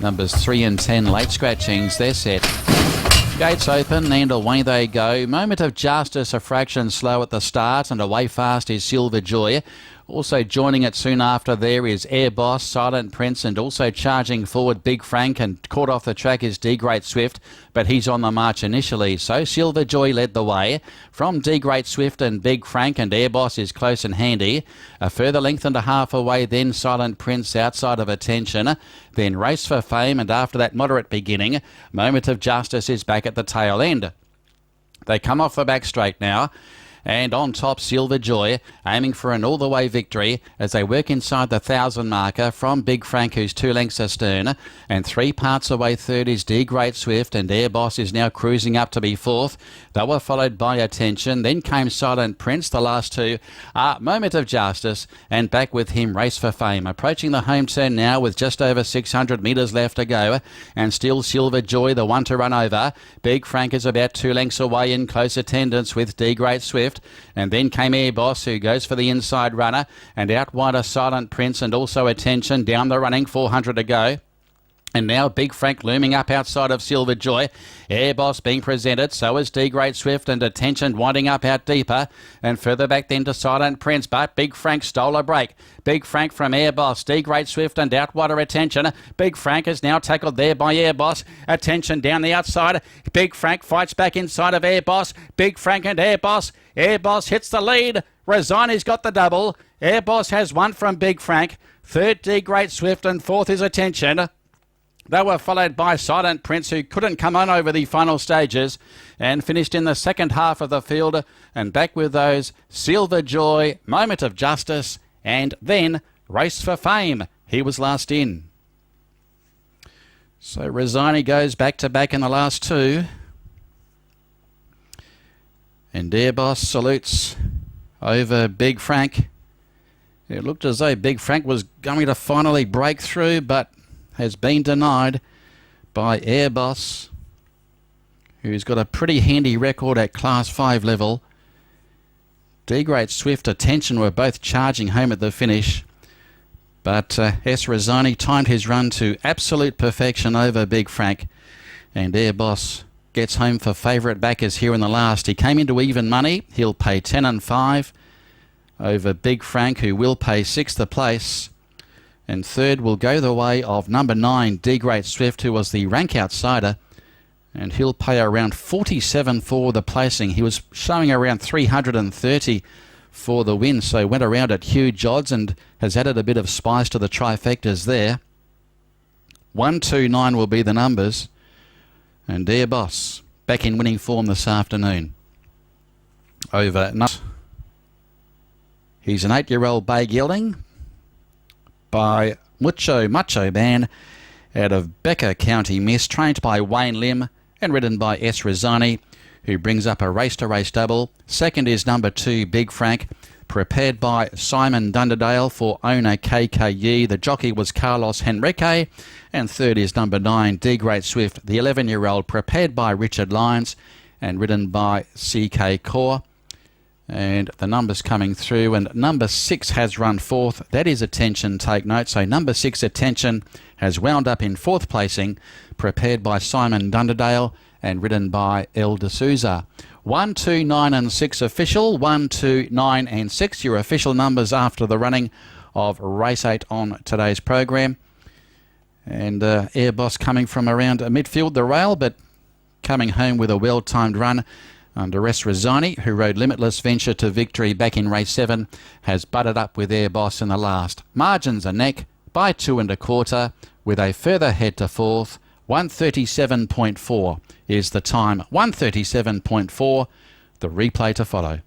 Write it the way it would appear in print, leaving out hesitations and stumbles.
Numbers 3 and 10 late scratchings, they're set. Gates open and away they go. Moment of Justice, a fraction slow at the start, and away fast is Silver Joy. Also joining it soon after there is Air Boss, Silent Prince, and also charging forward Big Frank, and caught off the track is D Great Swift, but he's on the march initially. So Silver Joy led the way from D Great Swift and Big Frank, and Air Boss is close and handy. A further length and a half away, then Silent Prince outside of Attention, then Race for Fame, and after that moderate beginning, Moment of Justice is back at the tail end. They come off the back straight now. And on top, Silver Joy, aiming for an all-the-way victory as they work inside the 1,000 marker from Big Frank, who's 2 lengths astern. And 3 parts away third is D Great Swift, and Air Boss is now cruising up to be fourth. They were followed by Attention. Then came Silent Prince. The last two are Moment of Justice, and back with him, Race for Fame. Approaching the home turn now with just over 600 metres left to go. And still Silver Joy, the one to run over. Big Frank is about 2 lengths away in close attendance with D Great Swift. And then came Air Boss, who goes for the inside runner, and out wide are Silent Prince and also Attention. Down the running, 400 to go. And now Big Frank looming up outside of Silver Joy. Air Boss being presented, so is D Great Swift, and Attention winding up out deeper. And further back then to Silent Prince, but Big Frank stole a break. Big Frank from Air Boss, D Great Swift and out wider Attention. Big Frank is now tackled there by Air Boss. Attention down the outside. Big Frank fights back inside of Air Boss. Big Frank and Air Boss. Air Boss hits the lead. Rosani's got the double. Air Boss has one from Big Frank. Third D Great Swift, and fourth is Attention. They were followed by Silent Prince, who couldn't come on over the final stages and finished in the second half of the field. And back with those, Silver Joy, Moment of Justice, and then Race for Fame. He was last in. So Rosani goes back to back in the last two. And Air Boss salutes over Big Frank. It looked as though Big Frank was going to finally break through, but has been denied by Air Boss, who's got a pretty handy record at Class 5 level. D Great Swift, Attention were both charging home at the finish, but S. Rosani timed his run to absolute perfection over Big Frank, and Air Boss gets home for favourite backers here in the last. He came into even money. He'll pay 10 and 5 over Big Frank, who will pay 6th place. And third will go the way of number 9, D Great Swift, who was the rank outsider. And he'll pay around 47 for the placing. He was showing around 330 for the win, so went around at huge odds and has added a bit of spice to the trifectas there. 1, 2, 9 will be the numbers. And Air Boss back in winning form this afternoon. Over. He's an 8-year-old bay gelding by Macho Man out of Becker County Miss, trained by Wayne Lim and ridden by S. Rosani, who brings up a race-to-race double. Second is number 2, Big Frank, prepared by Simon Dunderdale for owner KKE. The jockey was Carlos Henrique. And third is number 9, D Great Swift, the 11-year-old, prepared by Richard Lyons and ridden by CK Core. And the numbers coming through, and number 6 has run 4th. That is Attention, take note. So number 6, Attention, has wound up in 4th placing, prepared by Simon Dunderdale and ridden by El D'Souza. 1, 2, 9 and 6 official. 1, 2, 9 and 6, your official numbers after the running of race 8 on today's program. And Air Boss coming from around midfield the rail, but coming home with a well-timed run under S. Rosani, who rode Limitless Venture to victory back in race 7, has butted up with Air Boss in the last. Margins are neck by 2 1/4, with a further head to 4th. 1:37.4 is the time. 1:37.4, the replay to follow.